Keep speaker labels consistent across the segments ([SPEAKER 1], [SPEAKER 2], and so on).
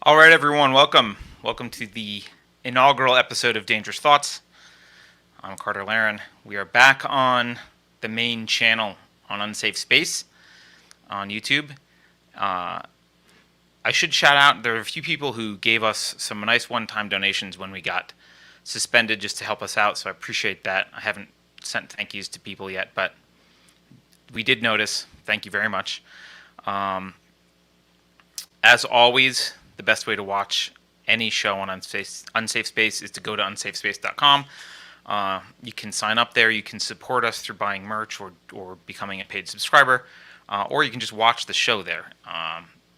[SPEAKER 1] All right, everyone, welcome. Welcome to the inaugural episode of Dangerous Thoughts. I'm Carter Laren. We are back on the main channel on Unsafe Space on YouTube. I should shout out, there are a few people who gave us some nice one-time donations when we got suspended just to help us out, so I appreciate that. I haven't sent thank yous to people yet, but we did notice. Thank you very much. As always, the best way to watch any show on Unsafe Space is to go to unsafespace.com. You can sign up there. You can support us through buying merch or becoming a paid subscriber, or you can just watch the show there.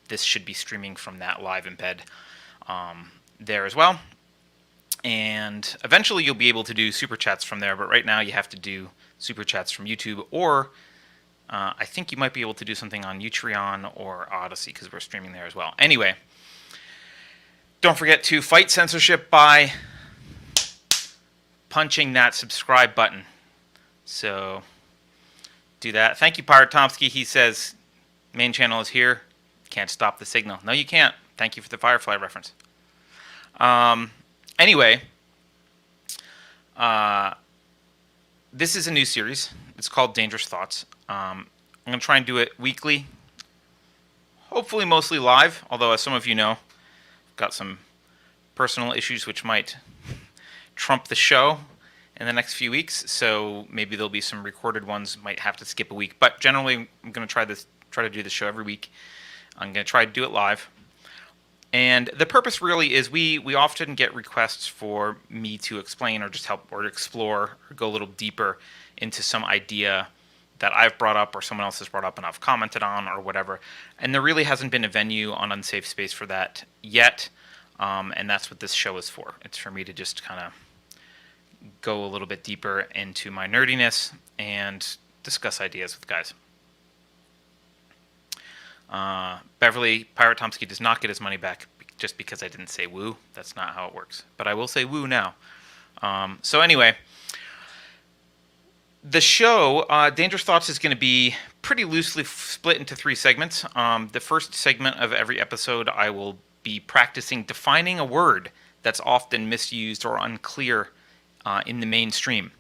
[SPEAKER 1] This should be streaming from that live embed there as well. And eventually you'll be able to do super chats from there, but right now you have to do super chats from YouTube, or I think you might be able to do something on Utreon or Odyssey because we're streaming there as well. Anyway, don't forget to fight censorship by punching that subscribe button. So do that. Thank you, Pirate Tomsky. He says, main channel is here. Can't stop the signal. No, you can't. Thank you for the Firefly reference. Anyway, this is a new series. It's called Dangerous Thoughts. I'm going to try and do it weekly, hopefully mostly live, although as some of you know, I've got some personal issues which might trump the show in the next few weeks, so maybe there'll be some recorded ones, might have to skip a week, but generally I'm going to try to do this show every week. I'm going to try to do it live. And the purpose really is we often get requests for me to explain or just help or to explore or go a little deeper into some idea that I've brought up or someone else has brought up and I've commented on or whatever. And there really hasn't been a venue on Unsafe Space for that yet. And that's what this show is for. It's for me to just kind of go a little bit deeper into my nerdiness and discuss ideas with guys. Beverly Pirate Tomsky does not get his money back just because I didn't say woo. That's not how it works. But I will say woo now. So anyway, the show, Dangerous Thoughts, is going to be pretty loosely split into three segments. The first segment of every episode, I will be practicing defining a word that's often misused or unclear in the mainstream.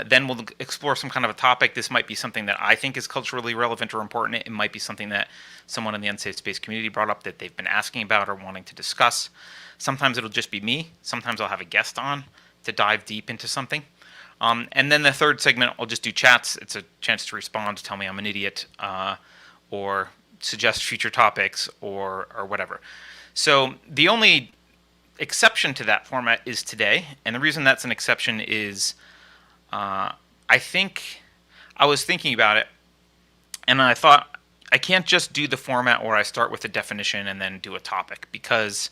[SPEAKER 1] Then we'll explore some kind of a topic. This might be something that I think is culturally relevant or important. It might be something that someone in the Unsafe Space community brought up that they've been asking about or wanting to discuss. Sometimes it'll just be me. Sometimes I'll have a guest on to dive deep into something. And then the third segment, I'll just do chats. It's a chance to respond, to tell me I'm an idiot, or suggest future topics, or whatever. So the only exception to that format is today, and the reason that's an exception is I think I was thinking about it, and I thought I can't just do the format where I start with a definition and then do a topic, because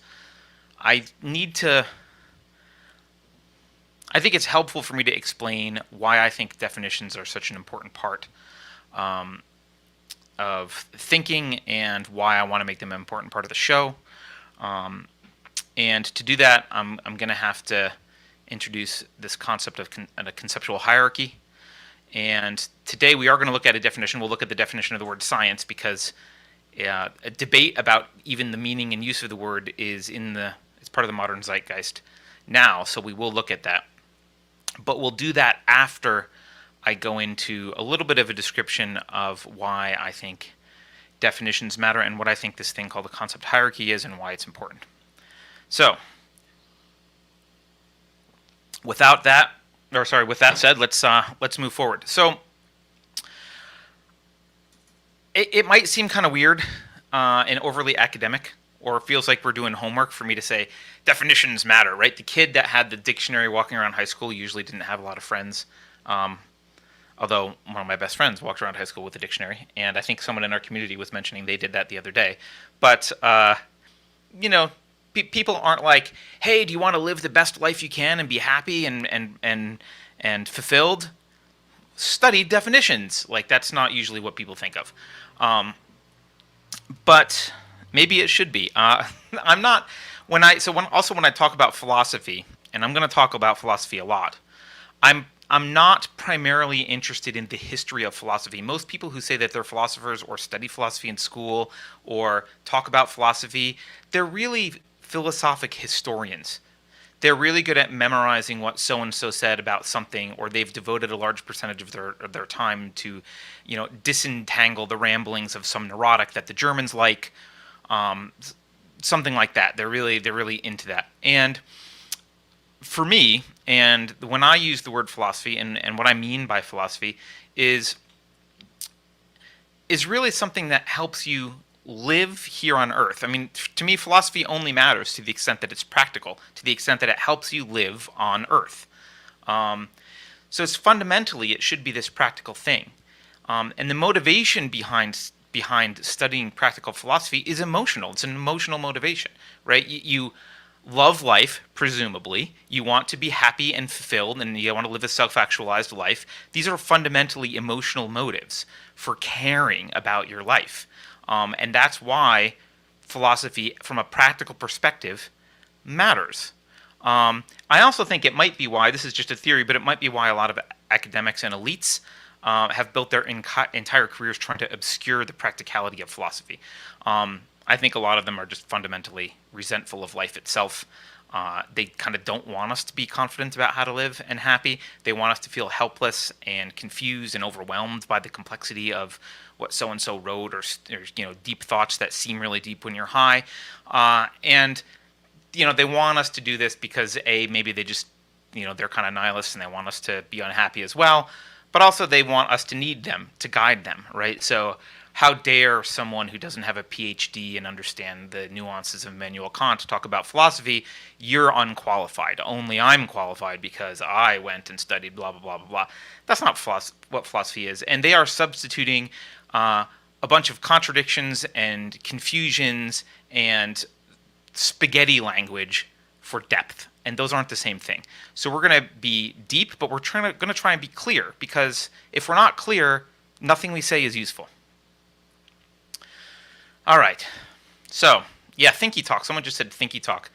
[SPEAKER 1] I think it's helpful for me to explain why I think definitions are such an important part of thinking and why I want to make them an important part of the show. And to do that, I'm going to have to introduce this concept of a conceptual hierarchy. And today we are going to look at a definition. We'll look at the definition of the word science because a debate about even the meaning and use of the word it's part of the modern zeitgeist now, so we will look at that. But we'll do that after I go into a little bit of a description of why I think definitions matter and what I think this thing called the concept hierarchy is and why it's important. So, with that said, let's move forward. So, it might seem kind of weird and overly academic, or it feels like we're doing homework for me to say definitions matter, right? The kid that had the dictionary walking around high school usually didn't have a lot of friends. Although one of my best friends walked around high school with a dictionary, and I think someone in our community was mentioning they did that the other day. But people aren't like, hey, do you want to live the best life you can and be happy and fulfilled? Study definitions. Like, that's not usually what people think of. But maybe it should be. I'm not. When I talk about philosophy, and I'm going to talk about philosophy a lot, I'm not primarily interested in the history of philosophy. Most people who say that they're philosophers or study philosophy in school or talk about philosophy, they're really philosophic historians. They're really good at memorizing what so and so said about something, or they've devoted a large percentage of their time to, disentangle the ramblings of some neurotic that the Germans like, um, something like that. They're really into that. And for me, and when I use the word philosophy, and what I mean by philosophy is really something that helps you live here on Earth. I mean, to me, philosophy only matters to the extent that it's practical, to the extent that it helps you live on Earth. Um, so it's fundamentally, it should be this practical thing. And the motivation behind studying practical philosophy is emotional. It's an emotional motivation, right? You love life, presumably. You want to be happy and fulfilled, and you want to live a self-actualized life. These are fundamentally emotional motives for caring about your life. And that's why philosophy, from a practical perspective, matters. I also think it might be why, this is just a theory, but it might be why a lot of academics and elites have built their entire careers trying to obscure the practicality of philosophy. I think a lot of them are just fundamentally resentful of life itself. They kind of don't want us to be confident about how to live and happy. They want us to feel helpless and confused and overwhelmed by the complexity of what so and so wrote, or deep thoughts that seem really deep when you're high. And they want us to do this because maybe they just they're kind of nihilists and they want us to be unhappy as well. But also they want us to need them to guide them, right? So how dare someone who doesn't have a PhD and understand the nuances of Immanuel Kant talk about philosophy? You're unqualified. Only I'm qualified because I went and studied blah, blah, blah, blah, blah. That's not what philosophy is. And they are substituting a bunch of contradictions and confusions and spaghetti language for depth. And those aren't the same thing. So we're going to be deep, but we're going to try and be clear, because if we're not clear, nothing we say is useful. All right. So, yeah, thinky talk. Someone just said thinky talk.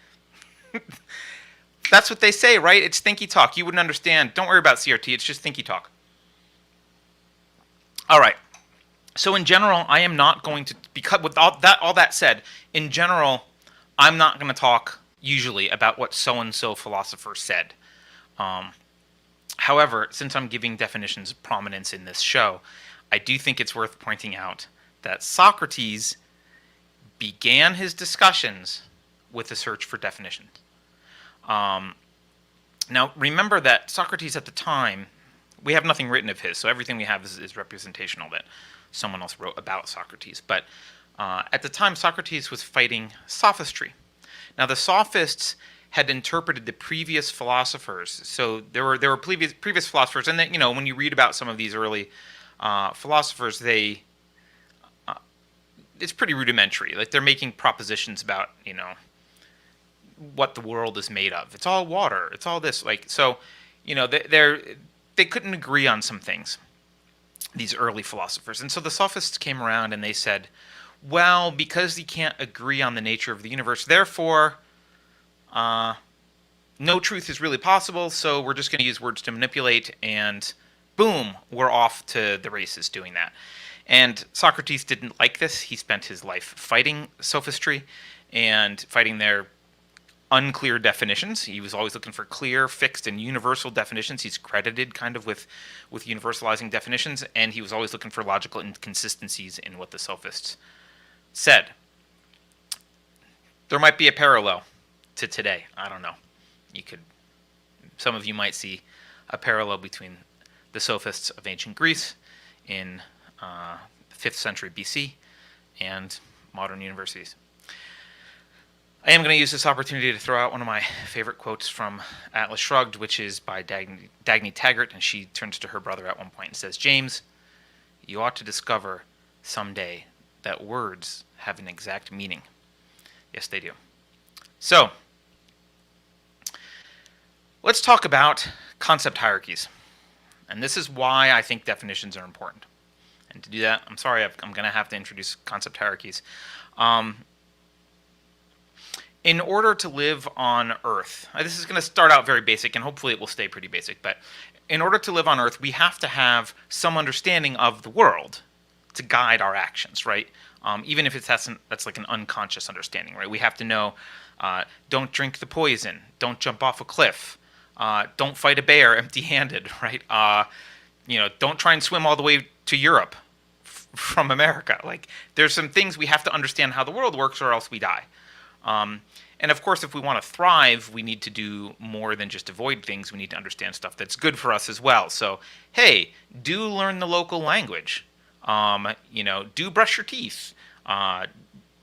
[SPEAKER 1] That's what they say, right? It's thinky talk. You wouldn't understand. Don't worry about CRT. It's just thinky talk. All right. So in general, I am not going to, because with all that said, in general, I'm not going to talk usually about what so-and-so philosopher said. However, since I'm giving definitions of prominence in this show, I do think it's worth pointing out that Socrates began his discussions with a search for definitions. Now, remember that Socrates at the time, we have nothing written of his, so everything we have is representational that someone else wrote about Socrates. But at the time, Socrates was fighting sophistry. Now, the sophists had interpreted the previous philosophers. So there were previous philosophers, and then when you read about some of these early philosophers, it's pretty rudimentary. Like, they're making propositions about what the world is made of. It's all water. It's all this. Like, so they couldn't agree on some things, these early philosophers. And so the sophists came around and they said, well, because you can't agree on the nature of the universe, therefore no truth is really possible, so we're just going to use words to manipulate, and boom, we're off to the races doing that. And Socrates didn't like this. He spent his life fighting sophistry and fighting their unclear definitions. He was always looking for clear, fixed, and universal definitions. He's credited kind of with universalizing definitions, and he was always looking for logical inconsistencies in what the sophists said. There might be a parallel to today. I don't know. Some of you might see a parallel between the sophists of ancient Greece in 5th century BC and modern universities. I am going to use this opportunity to throw out one of my favorite quotes from Atlas Shrugged, which is by Dagny Taggart, and she turns to her brother at one point and says, "James, you ought to discover someday that words have an exact meaning." Yes, they do. So, let's talk about concept hierarchies. And this is why I think definitions are important. And to do that, I'm sorry, I'm going to have to introduce concept hierarchies. In order to live on Earth, this is going to start out very basic, and hopefully it will stay pretty basic, but in order to live on Earth, we have to have some understanding of the world to guide our actions, right? Even if that's like an unconscious understanding, right? We have to know, don't drink the poison, don't jump off a cliff, don't fight a bear empty-handed, right? Don't try and swim all the way to Europe from America. Like, there's some things we have to understand how the world works, or else we die. And of course, if we want to thrive, we need to do more than just avoid things. We need to understand stuff that's good for us as well. So, hey, do learn the local language. Do brush your teeth.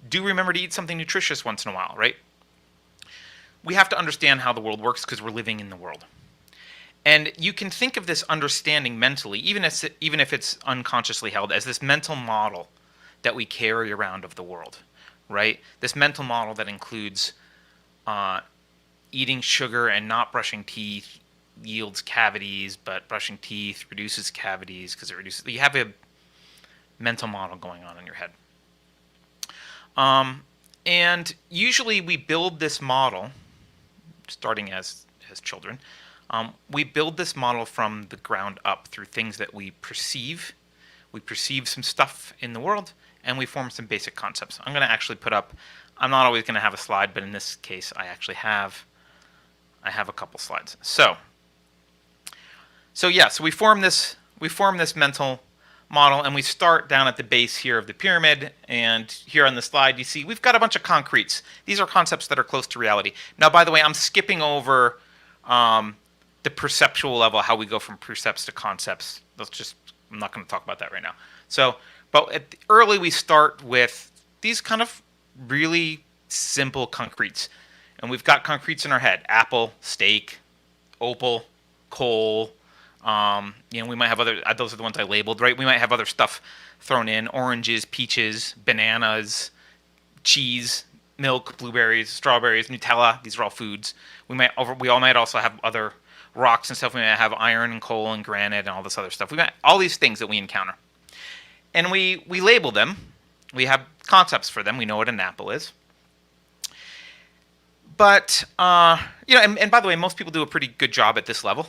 [SPEAKER 1] Do remember to eat something nutritious once in a while, right? We have to understand how the world works because we're living in the world. And you can think of this understanding mentally, even if it's unconsciously held, as this mental model that we carry around of the world, right? This mental model that includes eating sugar and not brushing teeth yields cavities, but brushing teeth reduces cavities because it reduces. You have a mental model going on in your head. And usually we build this model, starting as children, we build this model from the ground up through things that we perceive. We perceive some stuff in the world, and we form some basic concepts. I'm going to actually put up, I'm not always going to have a slide, but in this case I actually have a couple slides. So we form this mental model, and we start down at the base here of the pyramid, and here on the slide you see we've got a bunch of concretes. These are concepts that are close to reality. Now, by the way, I'm skipping over the perceptual level, how we go from precepts to concepts. I'm not going to talk about that right now. But early we start with these kind of really simple concretes. And we've got concretes in our head: apple, steak, opal, coal. We might have other, those are the ones I labeled, right? We might have other stuff thrown in: oranges, peaches, bananas, cheese, milk, blueberries, strawberries, Nutella. These are all foods. We all might also have other rocks and stuff. We might have iron and coal and granite and all this other stuff. We might all these things that we encounter, and we label them. We have concepts for them. We know what an apple is. But and by the way, most people do a pretty good job at this level.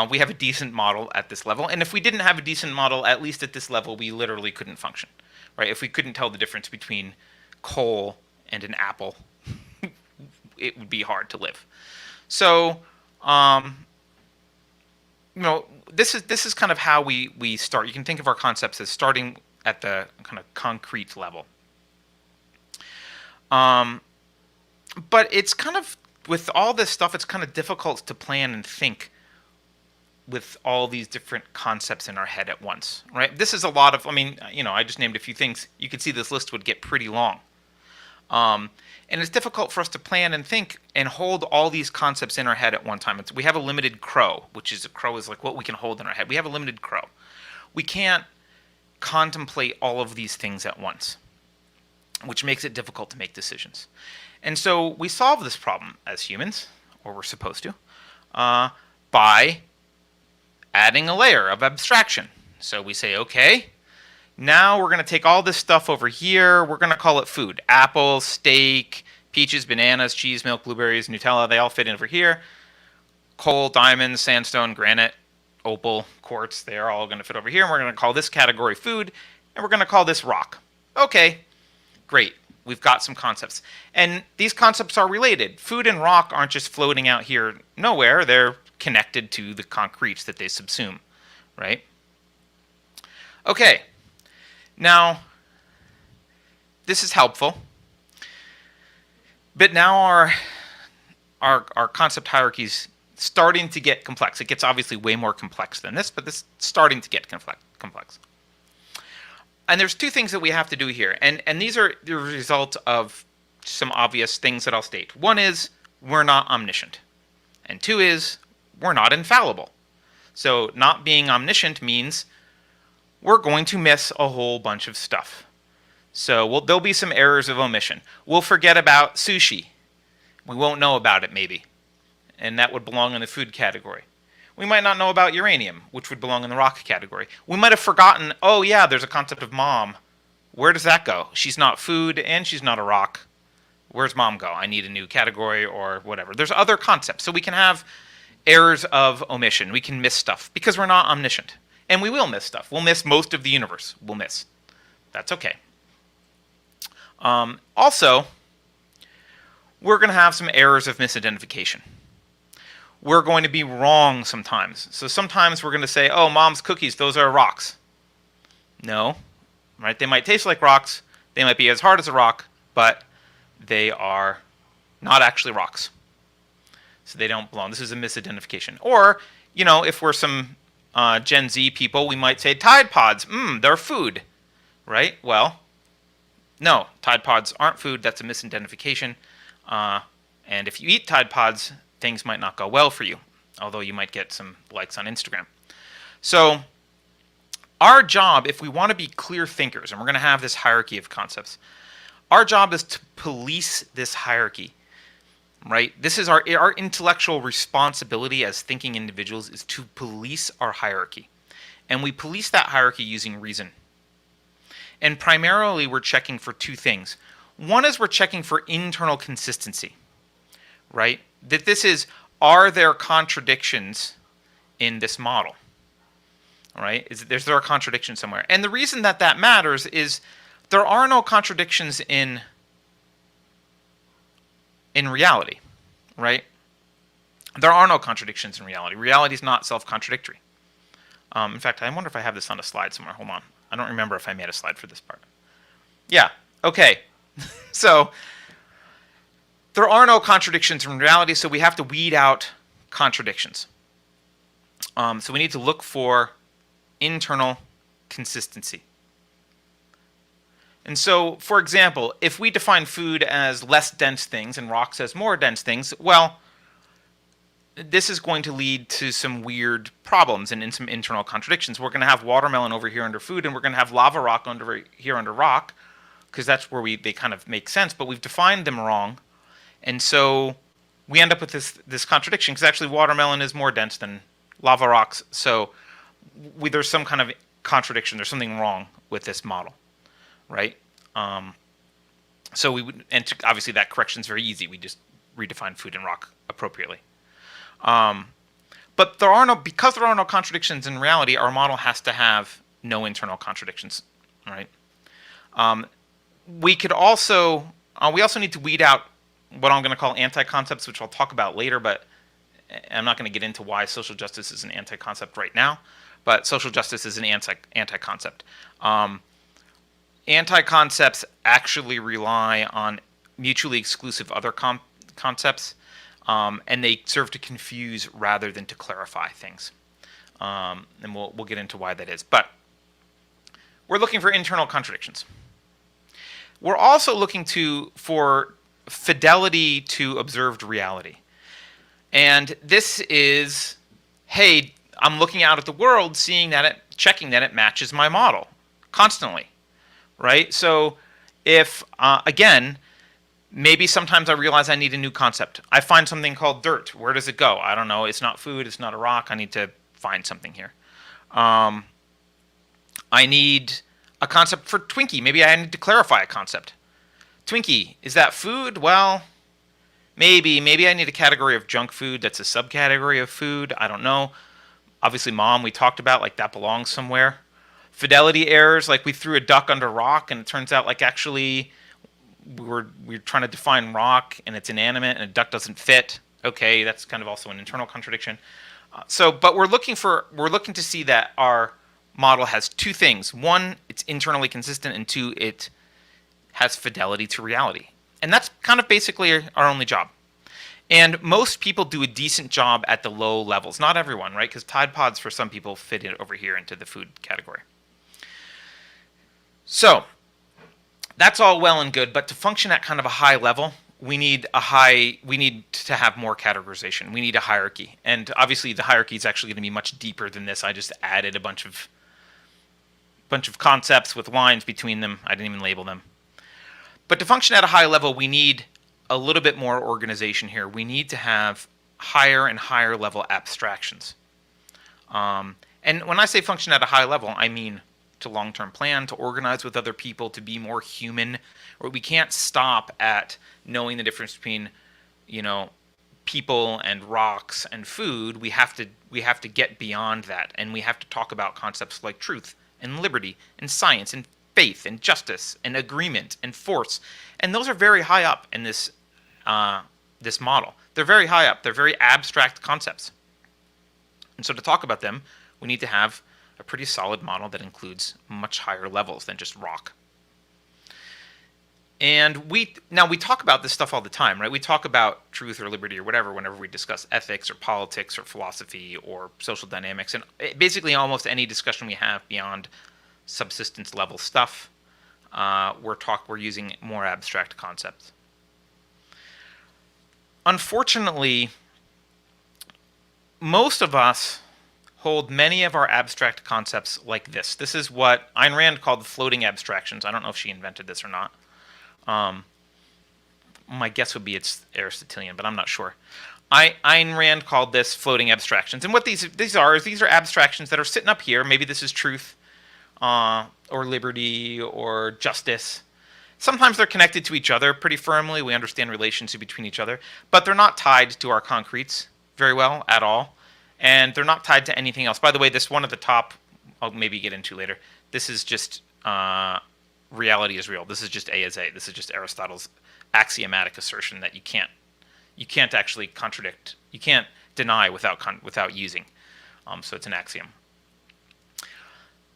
[SPEAKER 1] We have a decent model at this level, and if we didn't have a decent model, at least at this level, we literally couldn't function, right? If we couldn't tell the difference between coal and an apple, it would be hard to live. So, this is kind of how we start. You can think of our concepts as starting at the kind of concrete level. But it's kind of, with all this stuff, it's kind of difficult to plan and think with all these different concepts in our head at once, right? This is a lot of, I just named a few things. You can see this list would get pretty long. And it's difficult for us to plan and think and hold all these concepts in our head at one time. We have a limited crow, crow is like what we can hold in our head. We have a limited crow. We can't contemplate all of these things at once, which makes it difficult to make decisions. And so we solve this problem as humans, or we're supposed to, by adding a layer of abstraction. So we say, okay, now we're going to take all this stuff over here. We're going to call it food. Apple, steak, peaches, bananas, cheese, milk, blueberries, Nutella, they all fit in over here. Coal, diamonds, sandstone, granite, opal, quartz, they're all going to fit over here. And we're going to call this category food, and we're going to call this rock. Okay, great. We've got some concepts. And these concepts are related. Food and rock aren't just floating out here nowhere. They're connected to the concretes that they subsume, right? Okay. Now, this is helpful. But now our concept hierarchy's starting to get complex. It gets obviously way more complex than this, but this is starting to get complex. And there's two things that we have to do here, and these are the result of some obvious things that I'll state. One is, we're not omniscient, and two is, we're not infallible. So not being omniscient means we're going to miss a whole bunch of stuff. So there'll be some errors of omission. We'll forget about sushi. We won't know about it, maybe, and that would belong in the food category. We might not know about uranium, which would belong in the rock category. We might have forgotten, oh yeah, there's a concept of mom. Where does that go? She's not food and she's not a rock. Where's mom go? I need a new category or whatever. There's other concepts. So we can have errors of omission. We can miss stuff because we're not omniscient. And we will miss stuff. We'll miss most of the universe. We'll miss. That's okay. Also, we're going to have some errors of misidentification. We're going to be wrong sometimes. So sometimes we're going to say, oh, Mom's cookies, those are rocks. No, right? They might taste like rocks. They might be as hard as a rock, but they are not actually rocks. So they don't belong. This is a misidentification. Or, if we're some Gen Z people, we might say Tide Pods, they're food, right? Well, no, Tide Pods aren't food. That's a misidentification. And if you eat Tide Pods, things might not go well for you, although you might get some likes on Instagram. So our job, if we want to be clear thinkers, and we're going to have this hierarchy of concepts, our job is to police this hierarchy, right? This is our intellectual responsibility as thinking individuals, is to police our hierarchy. And we police that hierarchy using reason. And primarily we're checking for two things. One is we're checking for internal consistency, right? That this is, are there contradictions in this model, right? Is there a contradiction somewhere? And the reason that matters is there are no contradictions in reality, right? There are no contradictions in reality. Reality is not self-contradictory. In fact, I wonder if I have this on a slide somewhere. Hold on. I don't remember if I made a slide for this part. Yeah, okay. So there are no contradictions in reality, so we have to weed out contradictions. So we need to look for internal consistency. And so, for example, if we define food as less dense things and rocks as more dense things, well, this is going to lead to some weird problems and some internal contradictions. We're going to have watermelon over here under food, and we're going to have lava rock under here under rock, because that's where they kind of make sense, but we've defined them wrong. And so we end up with this contradiction, because actually watermelon is more dense than lava rocks. So there's some kind of contradiction. There's something wrong with this model, right? So obviously that correction is very easy. We just redefine food and rock appropriately. But because there are no contradictions in reality, our model has to have no internal contradictions, right? We also need to weed out what I'm going to call anti-concepts, which I'll talk about later, but I'm not going to get into why social justice is an anti-concept right now, but social justice is an anti-concept. Anti-concepts actually rely on mutually exclusive other concepts, and they serve to confuse rather than to clarify things. And we'll get into why that is. But we're looking for internal contradictions. We're also looking for fidelity to observed reality. And this is, hey, I'm looking out at the world, checking that it matches my model constantly, right? So if, again, maybe sometimes I realize I need a new concept. I find something called dirt. Where does it go? I don't know. It's not food. It's not a rock. I need to find something here. I need a concept for Twinkie. Maybe I need to clarify a concept. Twinkie, is that food? Well, maybe. Maybe I need a category of junk food that's a subcategory of food. I don't know. Obviously, mom, we talked about, like, that belongs somewhere. Fidelity errors, like we threw a duck under rock, and it turns out, like, actually we're trying to define rock, and it's inanimate, and a duck doesn't fit. Okay, that's kind of also an internal contradiction. But we're looking to see that our model has two things. One, it's internally consistent, and two, it has fidelity to reality. And that's kind of basically our only job. And most people do a decent job at the low levels. Not everyone, right? Because Tide Pods for some people fit in over here into the food category. So that's all well and good, but to function at kind of a high level, we need to have more categorization. We need a hierarchy. And obviously the hierarchy is actually going to be much deeper than this. I just added a bunch of concepts with lines between them. I didn't even label them. But to function at a high level, we need a little bit more organization here. We need to have higher and higher level abstractions. And when I say function at a high level, I mean to long-term plan, to organize with other people, to be more human. Or we can't stop at knowing the difference between, people and rocks and food, we have to get beyond that, and we have to talk about concepts like truth and liberty and science and faith and justice and agreement and force, and those are very high up in this model. They're very high up. They're very abstract concepts, and so to talk about them, we need to have a pretty solid model that includes much higher levels than just rock. And we talk about this stuff all the time, right? We talk about truth or liberty or whatever whenever we discuss ethics or politics or philosophy or social dynamics, and basically almost any discussion we have beyond subsistence level stuff, we're using more abstract concepts. Unfortunately, most of us hold many of our abstract concepts like this. This is what Ayn Rand called floating abstractions. I don't know if she invented this or not. My guess would be it's Aristotelian, but I'm not sure. Ayn Rand called this floating abstractions. And what these are abstractions that are sitting up here. Maybe this is truth, or liberty, or justice. Sometimes they're connected to each other pretty firmly. We understand relations between each other. But they're not tied to our concretes very well at all. And they're not tied to anything else. By the way, this one at the top, I'll maybe get into later. This is just reality is real. This is just A is A. This is just Aristotle's axiomatic assertion that you can't actually contradict. You can't deny without using. So it's an axiom.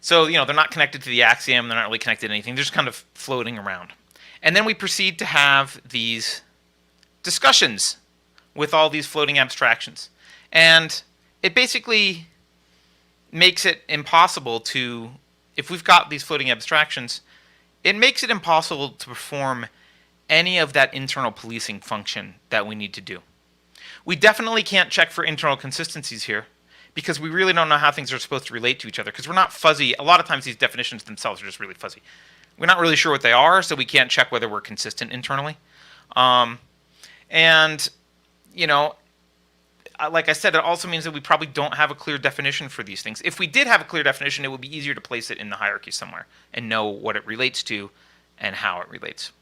[SPEAKER 1] So they're not connected to the axiom. They're not really connected to anything. They're just kind of floating around. And then we proceed to have these discussions with all these floating abstractions, and it basically makes it impossible to, if we've got these floating abstractions, it makes it impossible to perform any of that internal policing function that we need to do. We definitely can't check for internal consistencies here, because we really don't know how things are supposed to relate to each other, because we're not fuzzy. A lot of times these definitions themselves are just really fuzzy. We're not really sure what they are, so we can't check whether we're consistent internally. And, like I said, it also means that we probably don't have a clear definition for these things. If we did have a clear definition, it would be easier to place it in the hierarchy somewhere and know what it relates to and how it relates.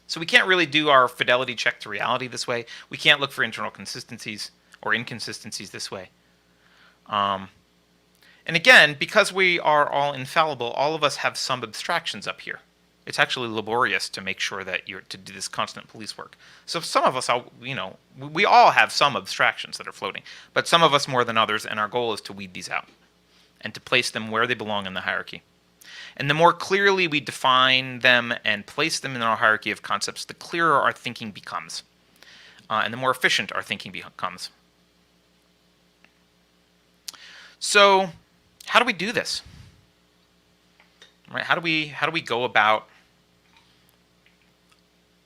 [SPEAKER 1] So we can't really do our fidelity check to reality this way. We can't look for internal consistencies or inconsistencies this way. And again, because we are all infallible, all of us have some abstractions up here. It's actually laborious to make sure that you're to do this constant police work. So some of us, we all have some abstractions that are floating, but some of us more than others, and our goal is to weed these out and to place them where they belong in the hierarchy. And the more clearly we define them and place them in our hierarchy of concepts, the clearer our thinking becomes, and the more efficient our thinking becomes. So, how do we do this? Right? How do we go about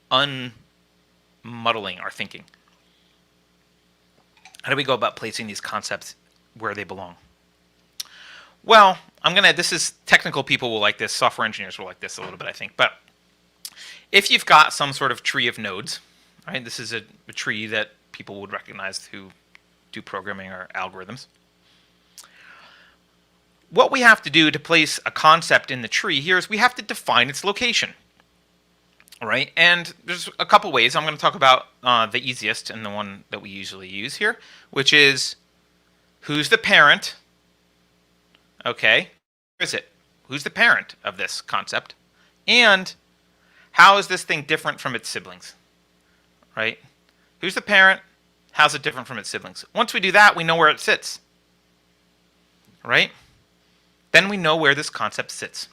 [SPEAKER 1] unmuddling our thinking? How do we go about placing these concepts where they belong? Well, this is technical people will like this, software engineers will like this a little bit, I think. But if you've got some sort of tree of nodes, right? This is a tree that people would recognize who do programming or algorithms. What we have to do to place a concept in the tree here is we have to define its location. All right, and there's a couple ways. I'm going to talk about the easiest and the one that we usually use here, which is who's the parent? Okay, where is it? Who's the parent of this concept? And how is this thing different from its siblings? Right? Who's the parent? How's it different from its siblings? Once we do that, we know where it sits. Right? Then we know where this concept sits.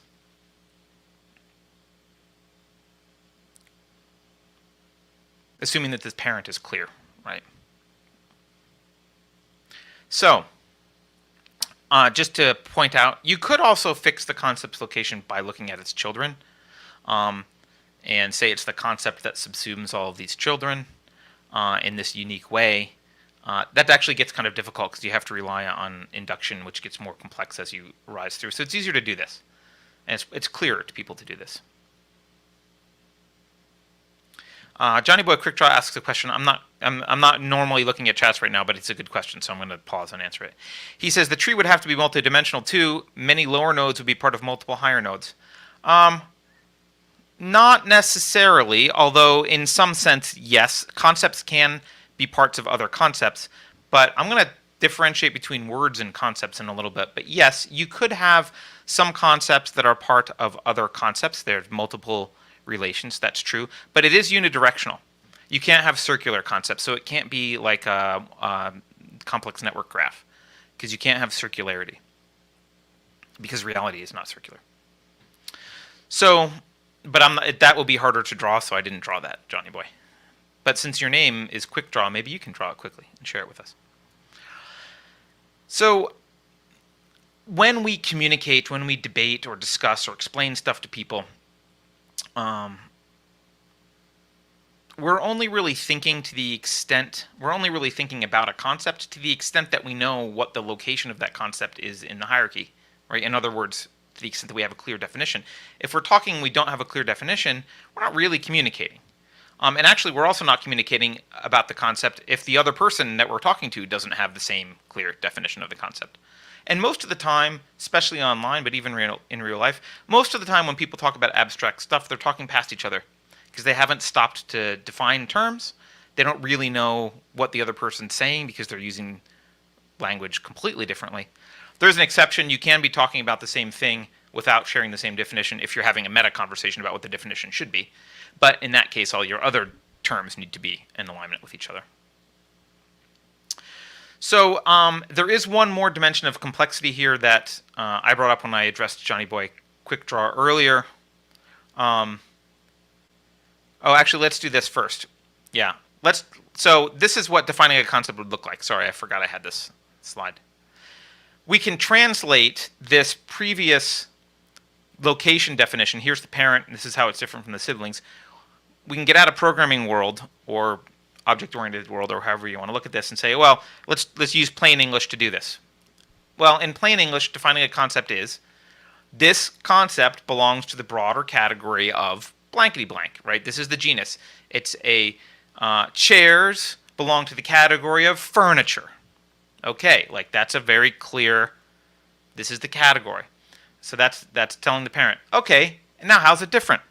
[SPEAKER 1] Assuming that this parent is clear, right? So, just to point out, you could also fix the concept's location by looking at its children, and say it's the concept that subsumes all of these children in this unique way. That actually gets kind of difficult because you have to rely on induction, which gets more complex as you rise through. So it's easier to do this, and it's clearer to people to do this. Johnny Boy Quickdraw asks a question. I'm not normally looking at chats right now, but it's a good question, so I'm going to pause and answer it. He says the tree would have to be multidimensional too. Many lower nodes would be part of multiple higher nodes. Not necessarily, although in some sense, yes. Concepts can be parts of other concepts. But I'm going to differentiate between words and concepts in a little bit. But yes, you could have some concepts that are part of other concepts. There's multiple relations, that's true. But it is unidirectional. You can't have circular concepts, so it can't be like a complex network graph, because you can't have circularity, because reality is not circular. So, but that will be harder to draw, so I didn't draw that, Johnny boy. But since your name is Quick Draw, maybe you can draw it quickly and share it with us. So, when we communicate, when we debate or discuss or explain stuff to people, we're only really thinking about a concept to the extent that we know what the location of that concept is in the hierarchy, right? In other words, to the extent that we have a clear definition. If we're talking we don't have a clear definition, we're not really communicating. And actually, we're also not communicating about the concept if the other person that we're talking to doesn't have the same clear definition of the concept. And most of the time, especially online, but even in real life, most of the time when people talk about abstract stuff, they're talking past each other, because they haven't stopped to define terms. They don't really know what the other person's saying because they're using language completely differently. There's an exception. You can be talking about the same thing without sharing the same definition if you're having a meta conversation about what the definition should be. But in that case, all your other terms need to be in alignment with each other. So there is one more dimension of complexity here that I brought up when I addressed Johnny Boy Quick Draw earlier. Actually, let's do this first. Yeah, so this is what defining a concept would look like. Sorry, I forgot I had this slide. We can translate this previous location definition. Here's the parent, and this is how it's different from the siblings. We can get out of programming world or object-oriented world, or however you want to look at this, and say, well, let's use plain English to do this. Well, in plain English, defining a concept is this concept belongs to the broader category of blankety blank, right? This is the genus. It's chairs belong to the category of furniture. Okay, like that's a very clear, this is the category. So that's telling the parent, okay, and now how's it different?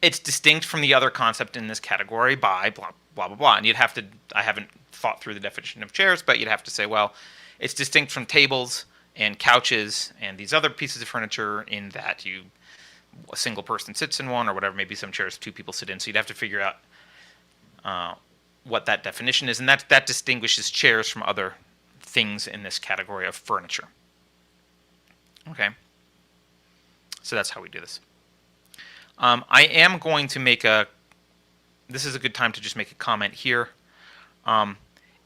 [SPEAKER 1] It's distinct from the other concept in this category by blah, blah, blah, blah. And you'd have to, I haven't thought through the definition of chairs, but you'd have to say, well, it's distinct from tables and couches and these other pieces of furniture in that a single person sits in one, or whatever. Maybe some chairs two people sit in. So you'd have to figure out what that definition is, and that distinguishes chairs from other things in this category of furniture. Okay. So that's how we do this. I am going to make this is a good time to just make a comment here.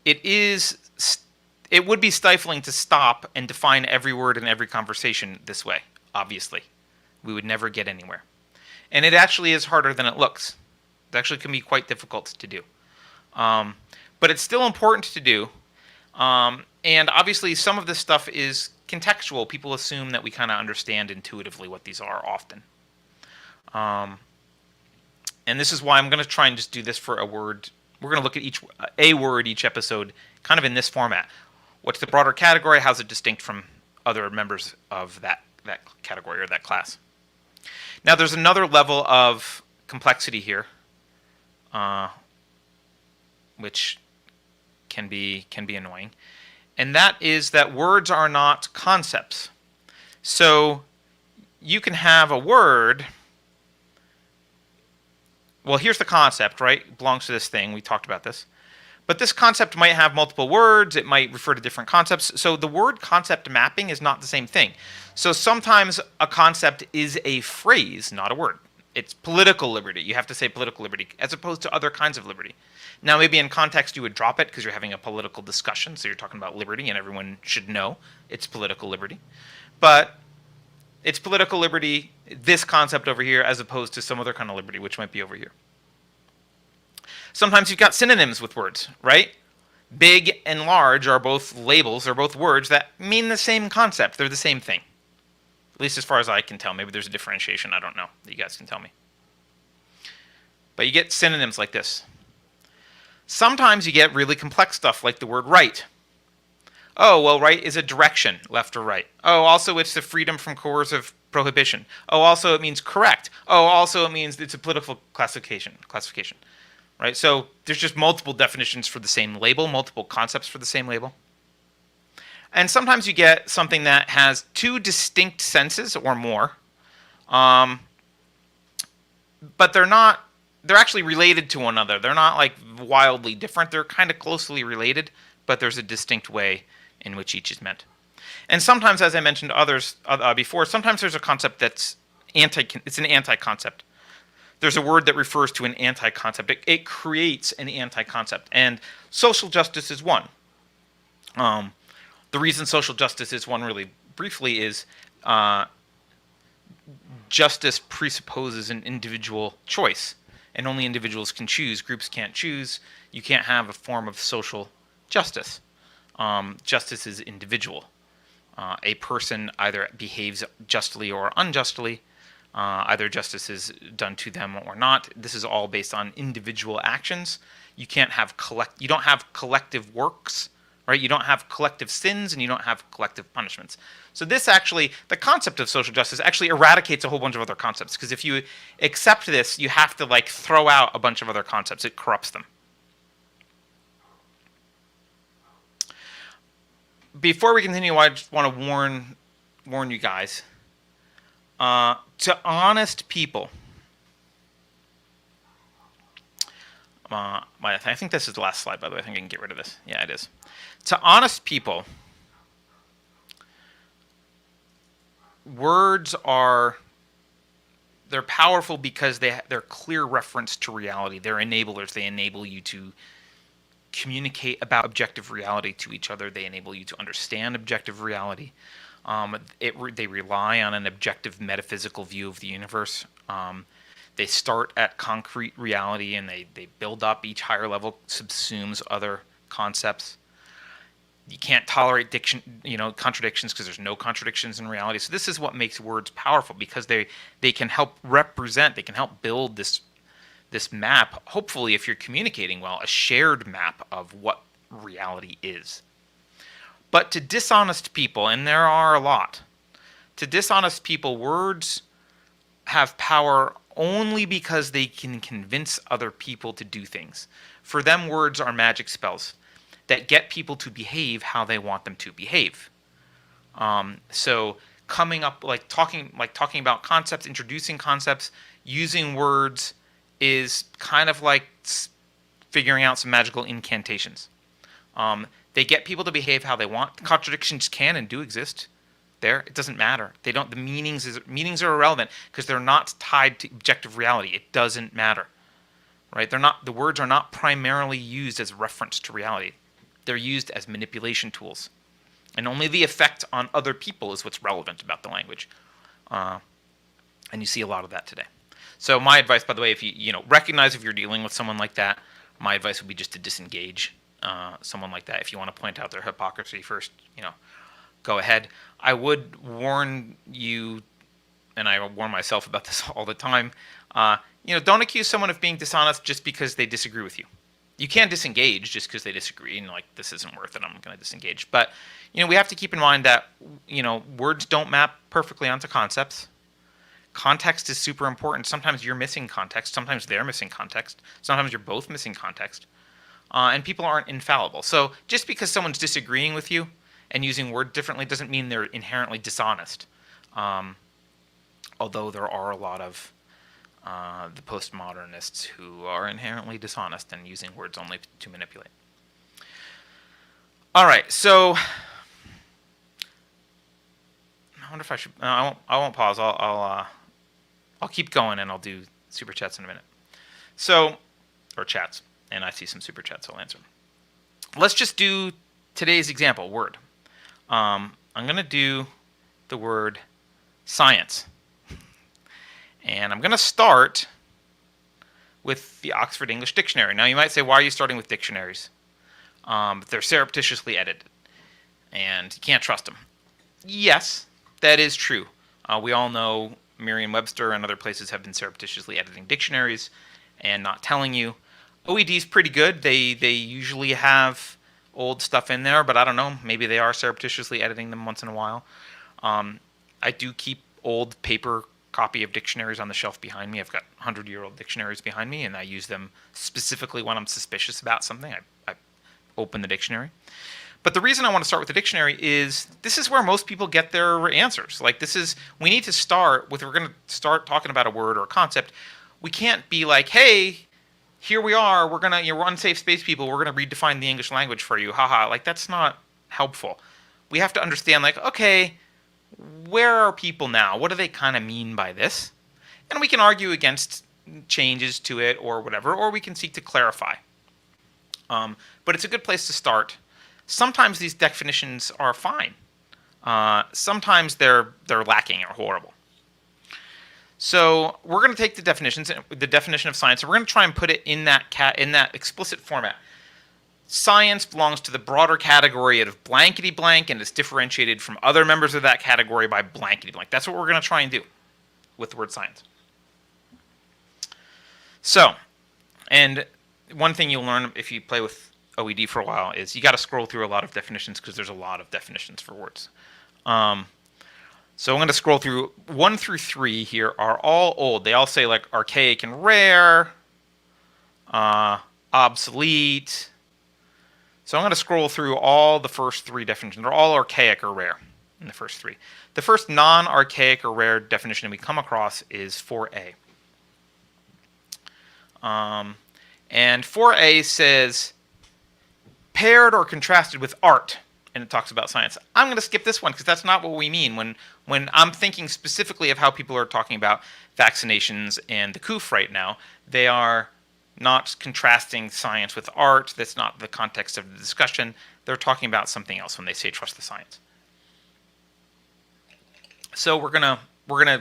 [SPEAKER 1] It would be stifling to stop and define every word in every conversation this way, obviously. We would never get anywhere. And it actually is harder than it looks. It actually can be quite difficult to do. But it's still important to do. And obviously some of this stuff is contextual. People assume that we kind of understand intuitively what these are often. And this is why I'm going to try and just do this for a word. We're going to look at a word each episode kind of in this format. What's the broader category? How's it distinct from other members of that category or that class? Now there's another level of complexity here, which can be annoying. And that is that words are not concepts. So you can have a word. Well, here's the concept, right? It belongs to this thing. We talked about this. But this concept might have multiple words. It might refer to different concepts. So the word concept mapping is not the same thing. So sometimes a concept is a phrase, not a word. It's political liberty. You have to say political liberty as opposed to other kinds of liberty. Now, maybe in context you would drop it because you're having a political discussion. So you're talking about liberty and everyone should know it's political liberty. But it's political liberty, this concept over here, as opposed to some other kind of liberty, which might be over here. Sometimes you've got synonyms with words, right? Big and large are both labels, they're both words that mean the same concept. They're the same thing. At least as far as I can tell. Maybe there's a differentiation, I don't know, that you guys can tell me. But you get synonyms like this. Sometimes you get really complex stuff like the word right. Oh, well, right is a direction, left or right. Oh, also it's the freedom from coercive prohibition. Oh, also it means correct. Oh, also it means it's a political classification. right? So there's just multiple definitions for the same label, multiple concepts for the same label. And sometimes you get something that has two distinct senses or more, but they're actually related to one another. They're not like wildly different. They're kind of closely related, but there's a distinct way in which each is meant. And sometimes, as I mentioned before, sometimes there's a concept that's it's an anti-concept. There's a word that refers to an anti-concept. It creates an anti-concept, and social justice is one. The reason social justice is one, really briefly, is justice presupposes an individual choice, and only individuals can choose. Groups can't choose. You can't have a form of social justice. Justice is individual. A person either behaves justly or unjustly. Either justice is done to them or not. This is all based on individual actions. You can't have you don't have collective works, right? You don't have collective sins, and you don't have collective punishments. So this actually, the concept of social justice actually eradicates a whole bunch of other concepts, because if you accept this, you have to like throw out a bunch of other concepts. It corrupts them. Before we continue, I just want to warn you guys. To honest people, I think this is the last slide, by the way. I think I can get rid of this. Yeah, it is. To honest people, words they're powerful because they're clear reference to reality. They're enablers. They enable you to communicate about objective reality to each other. They enable you to understand objective reality. They rely on an objective metaphysical view of the universe. They start at concrete reality, and they build up. Each higher level subsumes other concepts. You can't tolerate contradictions, because there's no contradictions in reality. So this is what makes words powerful, because they can help represent, they can help build this map, hopefully, if you're communicating well, a shared map of what reality is. But to dishonest people, and there are a lot, to dishonest people, words have power only because they can convince other people to do things. For them, words are magic spells that get people to behave how they want them to behave. So coming up, talking about concepts, introducing concepts, using words is kind of like figuring out some magical incantations. They get people to behave how they want. Contradictions can and do exist there. It doesn't matter. The meanings are irrelevant, because they're not tied to objective reality. It doesn't matter, right? The words are not primarily used as reference to reality. They're used as manipulation tools, and only the effect on other people is what's relevant about the language. And you see a lot of that today. So my advice, by the way, if you recognize if you're dealing with someone like that, my advice would be just to disengage someone like that. If you want to point out their hypocrisy first, go ahead. I would warn you, and I warn myself about this all the time. Don't accuse someone of being dishonest just because they disagree with you. You can't disengage just because they disagree, and this isn't worth it, I'm going to disengage. But we have to keep in mind that words don't map perfectly onto concepts. Context is super important. Sometimes you're missing context. Sometimes they're missing context. Sometimes you're both missing context. And people aren't infallible. So just because someone's disagreeing with you and using words differently doesn't mean they're inherently dishonest. Although there are a lot of the postmodernists who are inherently dishonest and using words only to manipulate. All right, so I wonder if I should. I won't pause. I'll keep going, and I'll do super chats in a minute. Or chats. And I see some super chats, so I'll answer them. Let's just do today's example, word. I'm going to do the word science. And I'm going to start with the Oxford English Dictionary. Now, you might say, why are you starting with dictionaries? They're surreptitiously edited, and you can't trust them. Yes, that is true. We all know Merriam-Webster and other places have been surreptitiously editing dictionaries and not telling you. OED is pretty good. They usually have old stuff in there, but I don't know. Maybe they are surreptitiously editing them once in a while. I do keep old paper copy of dictionaries on the shelf behind me. I've got 100-year-old dictionaries behind me, and I use them specifically when I'm suspicious about something. I open the dictionary. But the reason I want to start with the dictionary is this is where most people get their answers. Like we need to start with, we're going to start talking about a word or a concept. We can't be like, hey, here we are. We're unsafe space people. We're going to redefine the English language for you. Haha. Like that's not helpful. We have to understand like, okay, where are people now? What do they kind of mean by this? And we can argue against changes to it or whatever, or we can seek to clarify. But it's a good place to start. Sometimes these definitions are fine. Sometimes they're lacking or horrible. So we're going to take the definition of science, and we're going to try and put it in that explicit format. Science belongs to the broader category of blankety blank and is differentiated from other members of that category by blankety blank. That's what we're going to try and do with the word science. So, and one thing you'll learn if you play with OED for a while is you got to scroll through a lot of definitions because there's a lot of definitions for words. So I'm going to scroll through 1 through 3 here are all old. They all say like archaic and rare, obsolete. So I'm going to scroll through all the first 3 definitions. They're all archaic or rare in the first 3. The first non-archaic or rare definition we come across is 4a. And 4a says paired or contrasted with art, and it talks about science. I'm going to skip this one because that's not what we mean when I'm thinking specifically of how people are talking about vaccinations and the COOF right now. They are not contrasting science with art. That's not the context of the discussion. They're talking about something else when they say trust the science. So we're gonna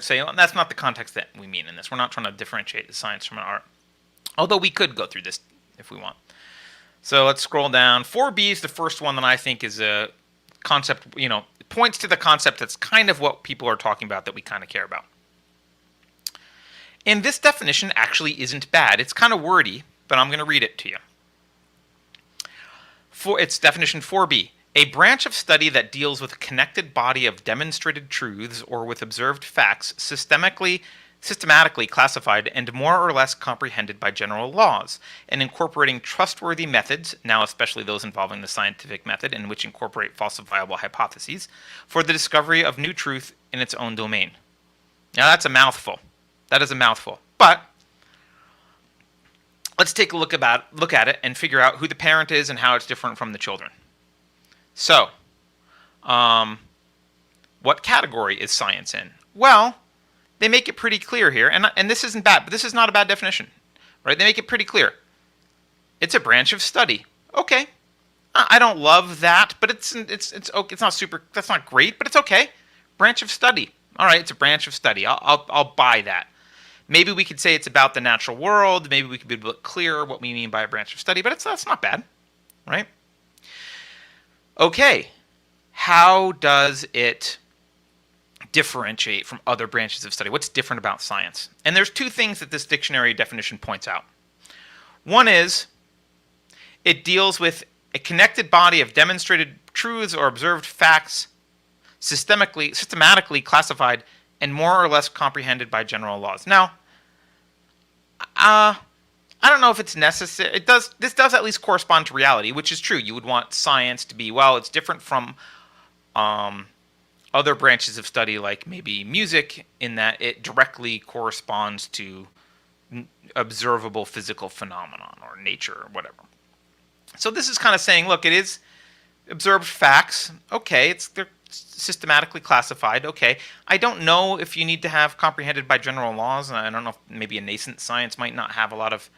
[SPEAKER 1] say well, that's not the context that we mean in this. We're not trying to differentiate the science from an art. Although we could go through this if we want. So let's scroll down. 4b is the first one that I think is a concept, points to the concept that's kind of what people are talking about that we kind of care about. And this definition actually isn't bad. It's kind of wordy, but I'm going to read it to you. It's definition 4b. A branch of study that deals with a connected body of demonstrated truths or with observed facts systematically classified and more or less comprehended by general laws, and incorporating trustworthy methods, now especially those involving the scientific method and which incorporate falsifiable hypotheses, for the discovery of new truth in its own domain. Now that's a mouthful. That is a mouthful. But let's take a look at it and figure out who the parent is and how it's different from the children. So, what category is science in? Well, they make it pretty clear here, and this isn't bad, but this is not a bad definition, right? They make it pretty clear. It's a branch of study. Okay, I don't love that, but it's okay. It's not super. That's not great, but it's okay. Branch of study. All right, it's a branch of study. I'll buy that. Maybe we could say it's about the natural world. Maybe we could be a bit clearer what we mean by a branch of study, but that's not bad, right? Okay, how does it differentiate from other branches of study? What's different about science? And there's 2 things that this dictionary definition points out. One is it deals with a connected body of demonstrated truths or observed facts systematically classified and more or less comprehended by general laws. Now, I don't know if it's necessary. This does at least correspond to reality, which is true. You would want science to be, well, it's different from other branches of study like maybe music in that it directly corresponds to observable physical phenomenon or nature or whatever. So this is kind of saying, look, it is observed facts. Okay, they're systematically classified. Okay, I don't know if you need to have comprehended by general laws. I don't know if maybe a nascent science might not have a lot of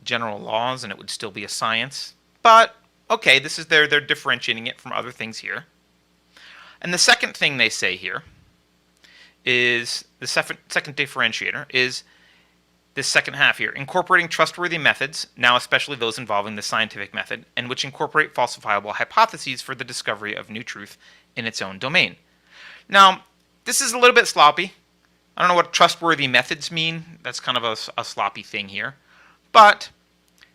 [SPEAKER 1] general laws and it would still be a science. But okay, this is they're differentiating it from other things here. And the second thing they say here is the second differentiator is this second half here, incorporating trustworthy methods, now especially those involving the scientific method, and which incorporate falsifiable hypotheses for the discovery of new truth in its own domain. Now, this is a little bit sloppy. I don't know what trustworthy methods mean. That's kind of a sloppy thing here. But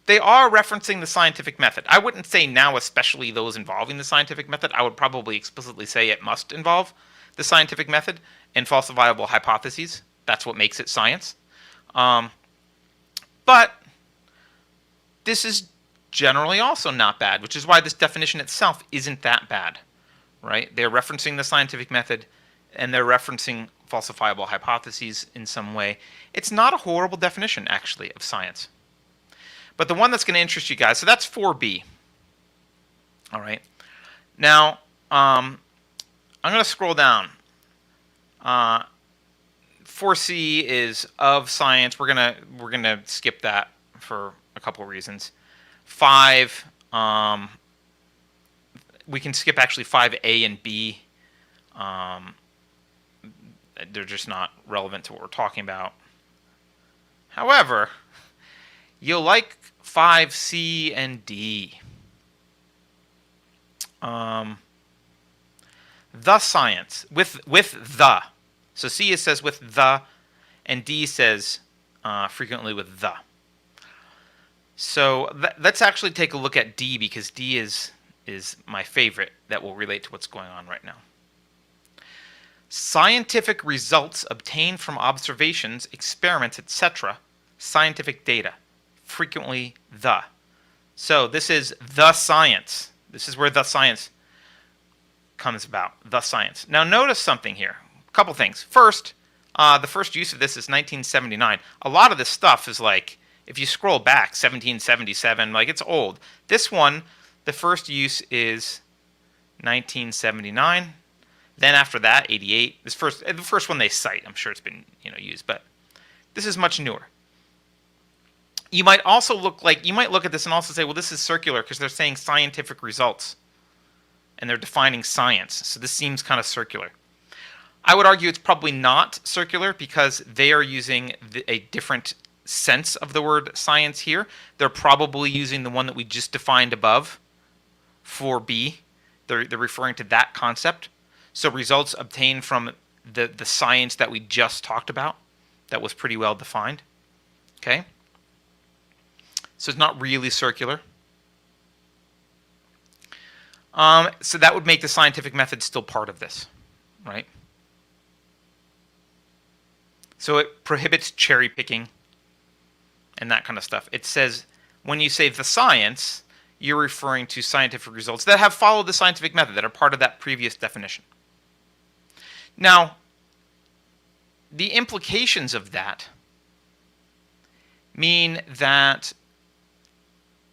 [SPEAKER 1] they are referencing the scientific method. I wouldn't say now especially those involving the scientific method. I would probably explicitly say it must involve the scientific method and falsifiable hypotheses. That's what makes it science. But this is generally also not bad, which is why this definition itself isn't that bad, right? They're referencing the scientific method, and they're referencing falsifiable hypotheses in some way. It's not a horrible definition, actually, of science. But the one that's going to interest you guys, so that's 4B. All right. Now, I'm going to scroll down. 4C is of science. We're gonna skip that for a couple of reasons. 5, we can skip actually 5A and B. They're just not relevant to what we're talking about. However, you'll like 5C and D. The science with the. So C says with the, and D says frequently with the. So let's actually take a look at D, because D is my favorite that will relate to what's going on right now. Scientific results obtained from observations, experiments, etc. Scientific data. Frequently the. So this is the science. This is where the science comes about. The science. Now notice something here. A couple things. First, the first use of this is 1979. A lot of this stuff is like, if you scroll back, 1777, like it's old. This one, the first use is 1979. Then after that, 88. The first one they cite. I'm sure it's been used, but this is much newer. You might also look at this and also say, well, this is circular because they're saying scientific results, and they're defining science. So this seems kind of circular. I would argue it's probably not circular because they are using a different sense of the word science here. They're probably using the one that we just defined above, 4B. They're referring to that concept. So results obtained from the science that we just talked about, that was pretty well defined. Okay? So it's not really circular. So that would make the scientific method still part of this, right? So it prohibits cherry picking and that kind of stuff. It says when you say the science, you're referring to scientific results that have followed the scientific method, that are part of that previous definition. Now, the implications of that mean that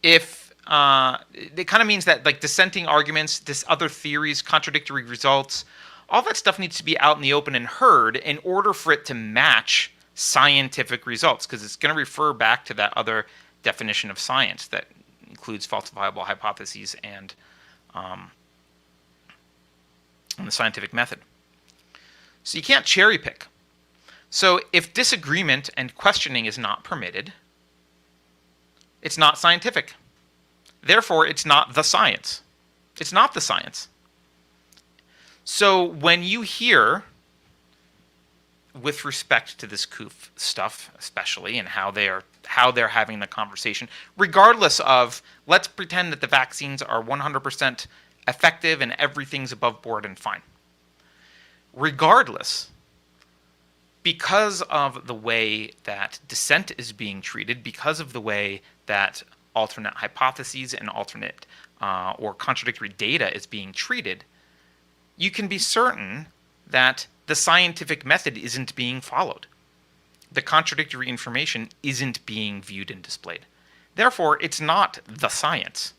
[SPEAKER 1] if it kind of means that like dissenting arguments, other theories, contradictory results, all that stuff needs to be out in the open and heard in order for it to match scientific results, because it's going to refer back to that other definition of science that includes falsifiable hypotheses and the scientific method. So you can't cherry pick. So if disagreement and questioning is not permitted, it's not scientific. Therefore, it's not the science. It's not the science. So when you hear, with respect to this COOF stuff especially, and how they're having the conversation, regardless of, let's pretend that the vaccines are 100% effective and everything's above board and fine. Regardless, because of the way that dissent is being treated, because of the way that alternate hypotheses and alternate or contradictory data is being treated, you can be certain that the scientific method isn't being followed. The contradictory information isn't being viewed and displayed. Therefore, it's not the science.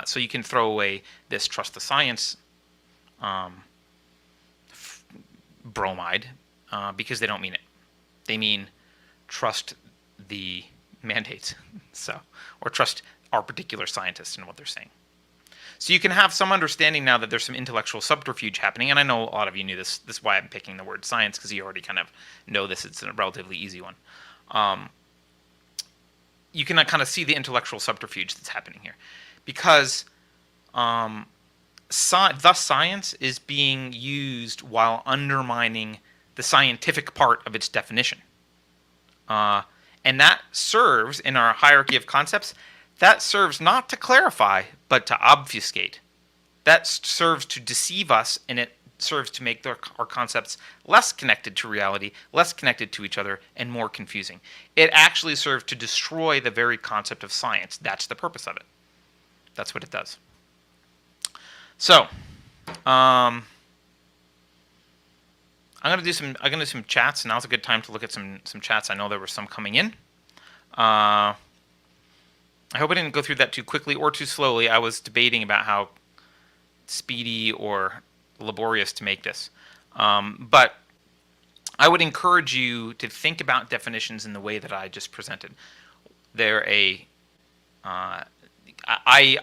[SPEAKER 1] So you can throw away this trust the science bromide because they don't mean it. They mean trust the mandates, or trust our particular scientists and what they're saying. So you can have some understanding now that there's some intellectual subterfuge happening, and I know a lot of you knew this. This is why I'm picking the word science, because you already kind of know this. It's a relatively easy one. You can kind of see the intellectual subterfuge that's happening here, because the science is being used while undermining the scientific part of its definition. And that serves, in our hierarchy of concepts, that serves not to clarify, but to obfuscate. That serves to deceive us, and it serves to make our concepts less connected to reality, less connected to each other, and more confusing. It actually serves to destroy the very concept of science. That's the purpose of it. That's what it does. So, I'm gonna do some chats. Now's a good time to look at some chats. I know there were some coming in. I hope I didn't go through that too quickly or too slowly. I was debating about how speedy or laborious to make this. But I would encourage you to think about definitions in the way that I just presented. I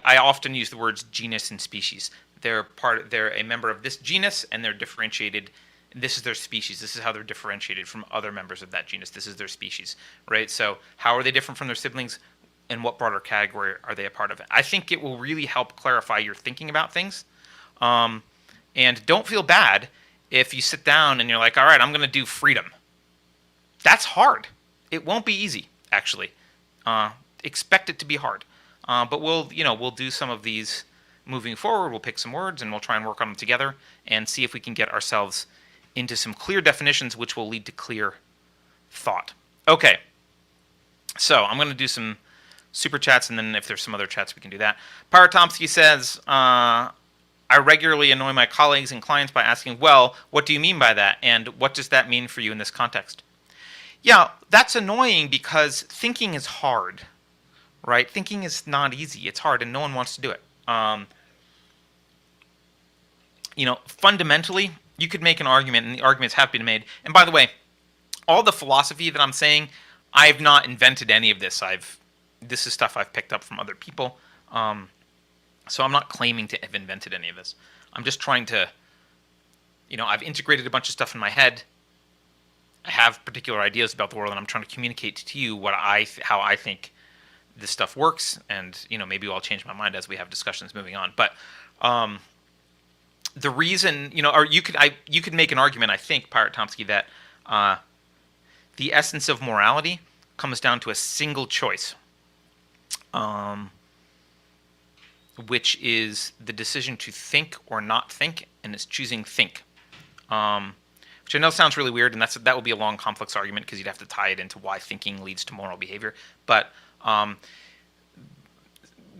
[SPEAKER 1] often use the words genus and species. They're a member of this genus, and they're differentiated. This is their species. This is how they're differentiated from other members of that genus. This is their species, right? So how are they different from their siblings? And what broader category are they a part of? I think it will really help clarify your thinking about things. And don't feel bad if you sit down and you're like, all right, I'm going to do freedom. That's hard. It won't be easy, actually. Expect it to be hard. But we'll do some of these moving forward. We'll pick some words and we'll try and work on them together and see if we can get ourselves into some clear definitions, which will lead to clear thought. Okay. So I'm going to do some super chats, and then if there's some other chats, we can do that. Paratomsky says, I regularly annoy my colleagues and clients by asking, well, what do you mean by that? And what does that mean for you in this context? Yeah, that's annoying because thinking is hard, right? Thinking is not easy. It's hard, and no one wants to do it. Fundamentally, you could make an argument, and the arguments have been made. And by the way, all the philosophy that I'm saying, I've not invented any of this. This is stuff I've picked up from other people. So I'm not claiming to have invented any of this. I'm just trying to, I've integrated a bunch of stuff in my head. I have particular ideas about the world, and I'm trying to communicate to you how I think this stuff works. And maybe I'll change my mind as we have discussions moving on. But the reason, or you could make an argument, I think, Paratomsky, that the essence of morality comes down to a single choice. Which is the decision to think or not think, and it's choosing think. Which I know sounds really weird, and that would be a long, complex argument because you'd have to tie it into why thinking leads to moral behavior. But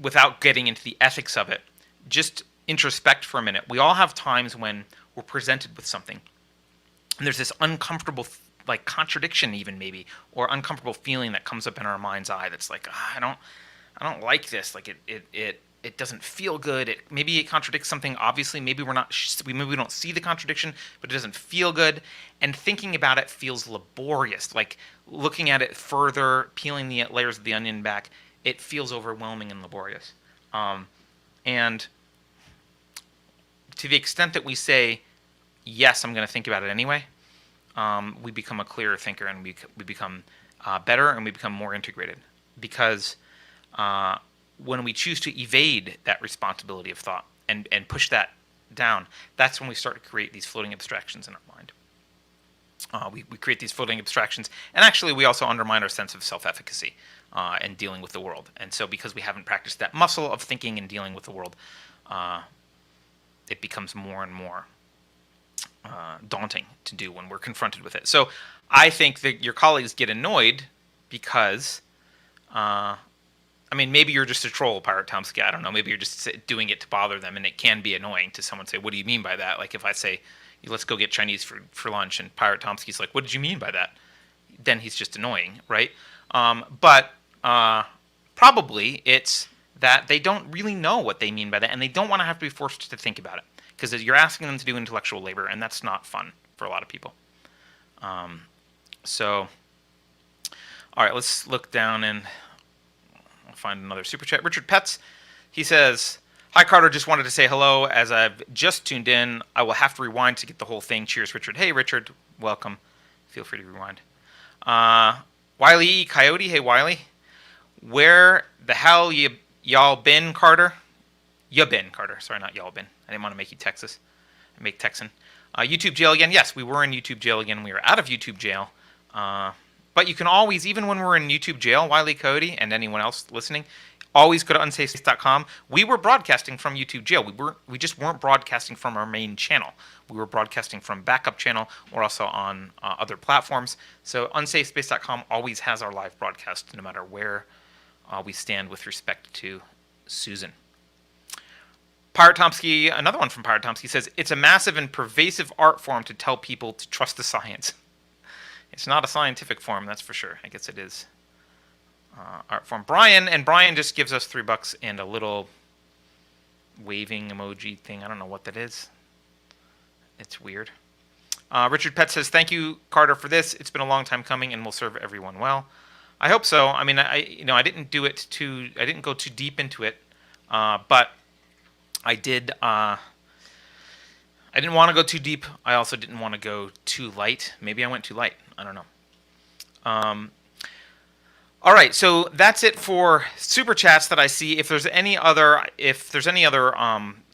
[SPEAKER 1] without getting into the ethics of it, just introspect for a minute. We all have times when we're presented with something, and there's this uncomfortable contradiction, even maybe, or uncomfortable feeling that comes up in our mind's eye. That's like, I don't like this. Like it doesn't feel good. Maybe it contradicts something. Obviously, maybe we don't see the contradiction, but it doesn't feel good. And thinking about it feels laborious. Like looking at it further, peeling the layers of the onion back, it feels overwhelming and laborious. And to the extent that we say, yes, I'm going to think about it anyway, we become a clearer thinker, and we become better, and we become more integrated. Because when we choose to evade that responsibility of thought and push that down, that's when we start to create these floating abstractions in our mind. We create these floating abstractions, and actually we also undermine our sense of self-efficacy and dealing with the world. And so because we haven't practiced that muscle of thinking and dealing with the world, it becomes more and more daunting to do when we're confronted with it. So I think that your colleagues get annoyed because maybe you're just a troll, Paratomsky. I don't know. Maybe you're just doing it to bother them, and it can be annoying to someone say, what do you mean by that? Like if I say, let's go get Chinese for lunch, and Paratomsky's like, what did you mean by that? Then he's just annoying, right? But probably it's that they don't really know what they mean by that, and they don't want to have to be forced to think about it, because you're asking them to do intellectual labor, and that's not fun for a lot of people. All right, let's look down and find another super chat. Richard Petz, he says, hi Carter, just wanted to say hello as I've just tuned in. I will have to rewind to get the whole thing. Cheers, Richard. Hey Richard, welcome. Feel free to rewind. Wiley E. Coyote, hey Wiley. Where the hell y'all been, Carter? You been, Carter. Sorry, not y'all been. I didn't want to make you make Texan. YouTube jail again. Yes, we were in YouTube jail again. We were out of YouTube jail. But you can always, even when we're in YouTube jail, Wiley Cody and anyone else listening, always go to unsafespace.com. We were broadcasting from YouTube jail. We just weren't broadcasting from our main channel. We were broadcasting from backup channel. We're also on other platforms. So unsafespace.com always has our live broadcast, no matter where we stand with respect to Susan. Pirate Tomsky, another one from Pirate Tomsky, says, it's a massive and pervasive art form to tell people to trust the science. It's not a scientific form, that's for sure. I guess it is art form. Brian just gives us $3 and a little waving emoji thing. I don't know what that is. It's weird. Richard Pett says, thank you, Carter, for this. It's been a long time coming and will serve everyone well. I hope so. I mean, I didn't go too deep into it, but I did. I didn't want to go too deep. I also didn't want to go too light. Maybe I went too light. I don't know. All right, so that's it for super chats that I see. If there's any other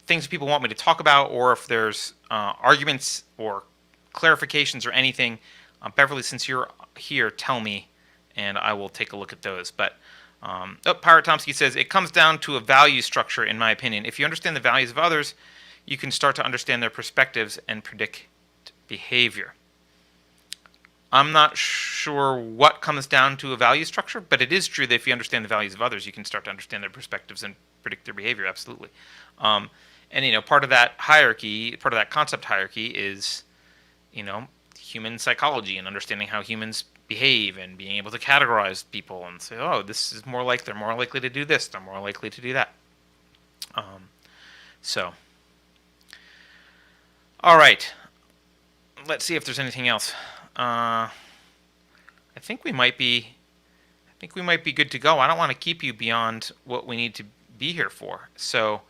[SPEAKER 1] things people want me to talk about, or if there's arguments or clarifications or anything, Beverly, since you're here, tell me, and I will take a look at those. But Pirate Tomsky says, it comes down to a value structure, in my opinion. If you understand the values of others, you can start to understand their perspectives and predict behavior. I'm not sure what comes down to a value structure, but it is true that if you understand the values of others, you can start to understand their perspectives and predict their behavior, absolutely. And, part of that hierarchy, part of that concept hierarchy is, human psychology and understanding how humans behave and being able to categorize people and say, oh, this is they're more likely to do this, they're more likely to do that. All right. Let's see if there's anything else. I think we might be good to go. I don't want to keep you beyond what we need to be here for. So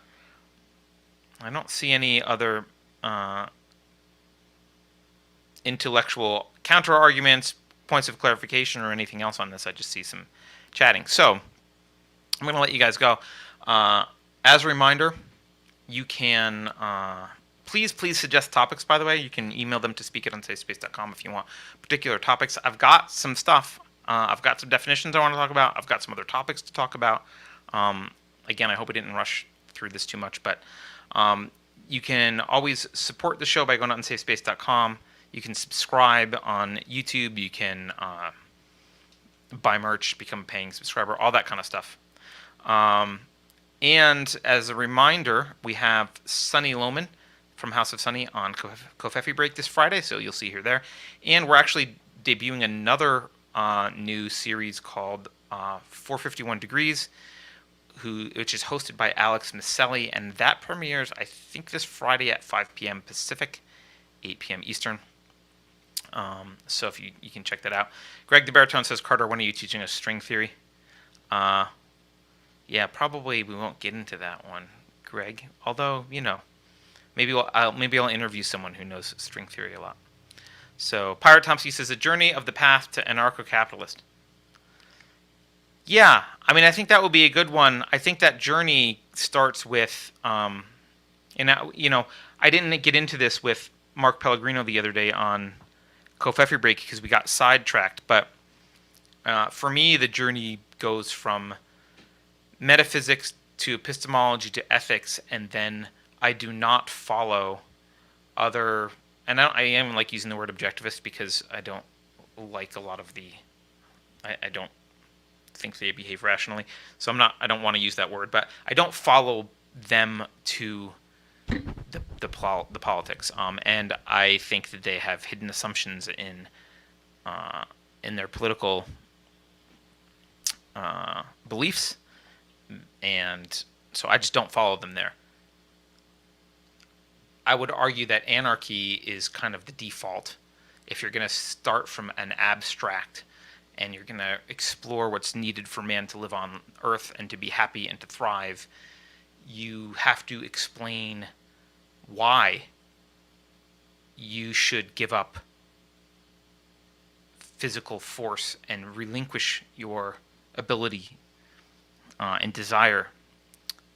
[SPEAKER 1] I don't see any other intellectual counter arguments, points of clarification, or anything else on this. I just see some chatting. So I'm going to let you guys go. As a reminder, you can please suggest topics, by the way. You can email them to speak@unsafespace.com if you want particular topics. I've got some stuff. I've got some definitions I want to talk about. I've got some other topics to talk about. Again, I hope I didn't rush through this too much, but you can always support the show by going to unsafespace.com. You can subscribe on YouTube. You can buy merch, become a paying subscriber, all that kind of stuff. And as a reminder, we have Sunny Lohman from House of Sunny on Kofefi Break this Friday, so you'll see her there. And we're actually debuting another new series called 451 Degrees, which is hosted by Alex Maselli, and that premieres, I think, this Friday at 5 p.m. Pacific, 8 p.m. Eastern. So if you can check that out. Greg the Baritone says, Carter, when are you teaching us string theory? Yeah, probably we won't get into that one, Greg. Although, maybe I'll interview someone who knows string theory a lot. So Pirate Tomsky says, a journey of the path to anarcho-capitalist. Yeah, I think that would be a good one. I think that journey starts with, I didn't get into this with Mark Pellegrino the other day on Kofefi Break because we got sidetracked. But for me, the journey goes from metaphysics to epistemology to ethics, and then I do not follow other, and I am like using the word objectivist because I don't like a lot of I don't think they behave rationally, so I don't want to use that word, but I don't follow them to the politics, and I think that they have hidden assumptions in their political beliefs, and so I just don't follow them there. I would argue that anarchy is kind of the default. If you're going to start from an abstract and you're going to explore what's needed for man to live on Earth and to be happy and to thrive, you have to explain why you should give up physical force and relinquish your ability and desire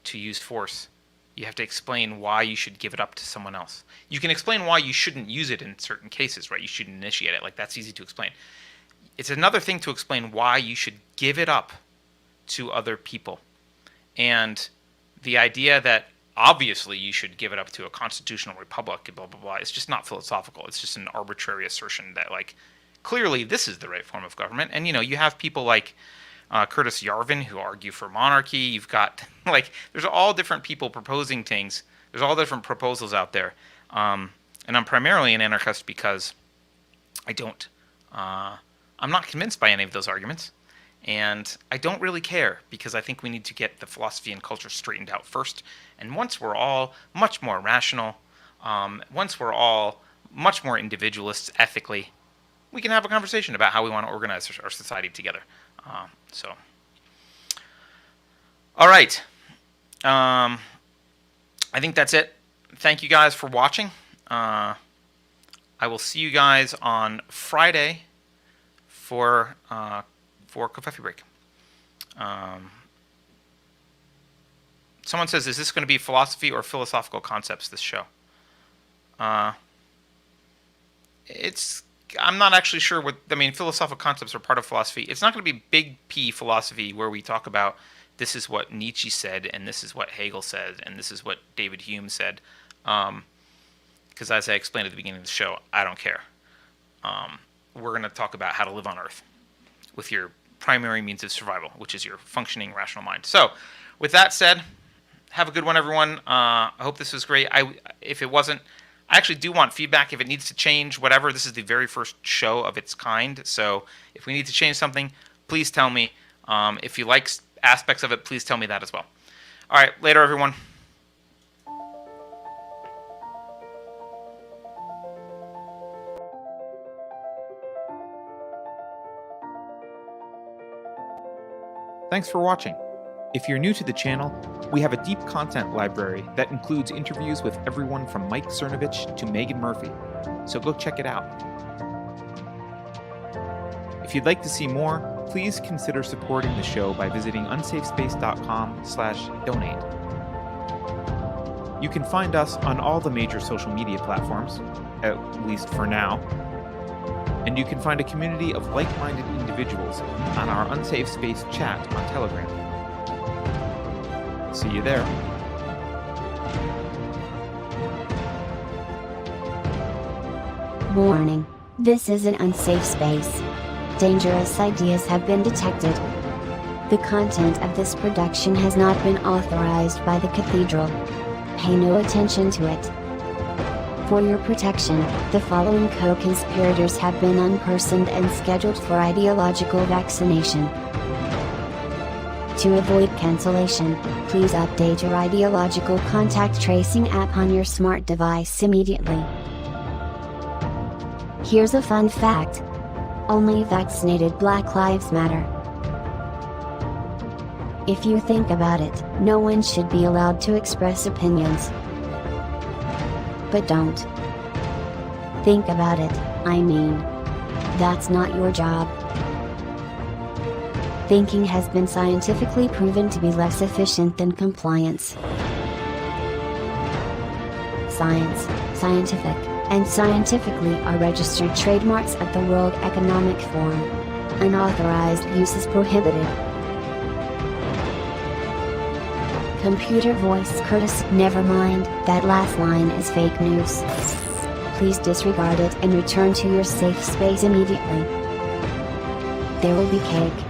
[SPEAKER 1] to use force. You have to explain why you should give it up to someone else. You can explain why you shouldn't use it in certain cases, right? You shouldn't initiate it. Like, that's easy to explain. It's another thing to explain why you should give it up to other people. And the idea that obviously you should give it up to a constitutional republic, blah, blah, blah, it's just not philosophical. It's just an arbitrary assertion that, like, clearly this is the right form of government. And, you have people like Curtis Yarvin who argue for monarchy. You've got, like, there's all different people proposing things. There's all different proposals out there. And I'm primarily an anarchist because I'm not convinced by any of those arguments. And I don't really care because I think we need to get the philosophy and culture straightened out first. And once we're all much more rational, once we're all much more individualists ethically, we can have a conversation about how we want to organize our society together. All right. I think that's it. Thank you guys for watching. I will see you guys on Friday for coffee break. Someone says, is this going to be philosophy or philosophical concepts, this show? I'm not actually sure philosophical concepts are part of philosophy. It's not going to be big P philosophy where we talk about this is what Nietzsche said, and this is what Hegel said, and this is what David Hume said. Because as I explained at the beginning of the show, I don't care. We're going to talk about how to live on Earth with your primary means of survival, which is your functioning rational mind. So, with that said, have a good one, everyone. I hope this was great. If it wasn't, I actually do want feedback. If it needs to change, whatever. This is the very first show of its kind. So, if we need to change something, please tell me. If you like aspects of it, please tell me that as well. All right, later, everyone. Thanks for watching. If you're new to the channel, we have a deep content library that includes interviews with everyone from Mike Cernovich to Megan Murphy, so go check it out. If you'd like to see more, please consider supporting the show by visiting unsafespace.com/donate. You can find us on all the major social media platforms, at least for now. And you can find a community of like-minded individuals on our Unsafe Space chat on Telegram. See you there.
[SPEAKER 2] Warning. This is an unsafe space. Dangerous ideas have been detected. The content of this production has not been authorized by the Cathedral. Pay no attention to it. For your protection, the following co-conspirators have been unpersoned and scheduled for ideological vaccination. To avoid cancellation, please update your ideological contact tracing app on your smart device immediately. Here's a fun fact. Only vaccinated Black Lives Matter. If you think about it, no one should be allowed to express opinions. But don't. Think about it, that's not your job. Thinking has been scientifically proven to be less efficient than compliance. Science, scientific, and scientifically are registered trademarks of the World Economic Forum. Unauthorized use is prohibited. Computer voice Curtis, never mind, that last line is fake news. Please disregard it and return to your safe space immediately. There will be cake.